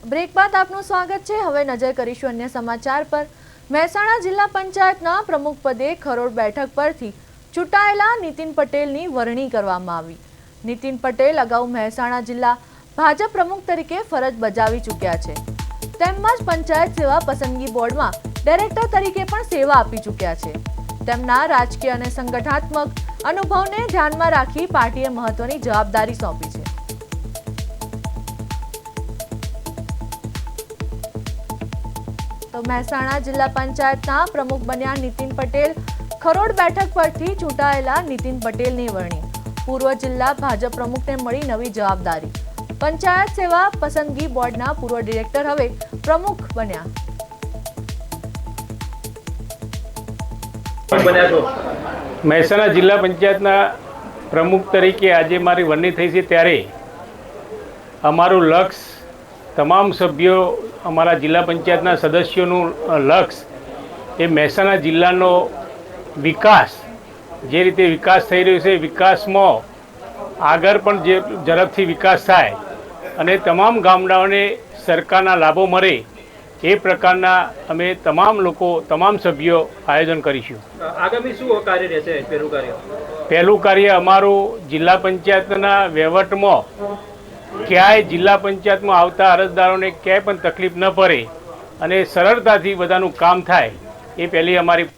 Break બાદ આપનું સ્વાગત છે। હવે નજર કરીશું અન્ય સમાચાર પર। મહેસાણા જિલ્લા પંચાયતના પ્રમુખ પદે ખરોડ બેઠક પરથી ચૂંટાયેલા નીતિન પટેલની વરણી કરવામાં આવી। નીતિન પટેલ અગાઉ મહેસાણા જિલ્લા ભાજપ પ્રમુખ તરીકે ફરજ બજાવી ચૂક્યા છે, તેમજ પંચાયત સેવા પસંદગી બોર્ડમાં ડાયરેક્ટર તરીકે પણ સેવા આપી ચૂક્યા છે। તેમના રાજકીય અને સંગઠનાત્મક અનુભવને ધ્યાનમાં રાખી પાર્ટીએ મહત્વની જવાબદારી સોંપી છે। तो મહેસાણા જિલ્લા પંચાયતના પ્રમુખ બન્યા નીતિન પટેલ ખરોડ બેઠક પરથી ચૂંટાયેલા નીતિન પટેલની વરણી। પૂર્વ જિલ્લા ભાજપ પ્રમુખને મળી નવી જવાબદારી। પંચાયત સેવા પસંદગી બોર્ડના પૂર્વ ડિરેક્ટર હવે પ્રમુખ બન્યા। મહેસાણા જિલ્લા પંચાયતના પ્રમુખ તરીકે આજે મારી વરણી થઈ છે, ત્યારે અમારું લક્ષ્ય તમામ સભ્યો, અમારા જિલ્લા પંચાયતના સદસ્યોનું લક્ષ્ય એ મહેસાણા જિલ્લાનો વિકાસ, જે રીતે વિકાસ થઈ રહ્યો છે, વિકાસમાં આગળ પણ જે ઝડપથી વિકાસ થાય અને તમામ ગામડાઓને સરકારના લાભો મળે એ પ્રકારના અમે તમામ લોકો, તમામ સભ્યો આયોજન કરીશું। આગામી શું કાર્ય રહેશે? પહેલું કાર્ય અમારું જિલ્લા પંચાયતના વહીવટમાં ક્યાંય જિલ્લા પંચાયતમાં આવતા અરજદારોને ક્યાંય પણ તકલીફ ન પડે અને સરળતાથી બધાનું કામ થાય, એ પહેલી અમારી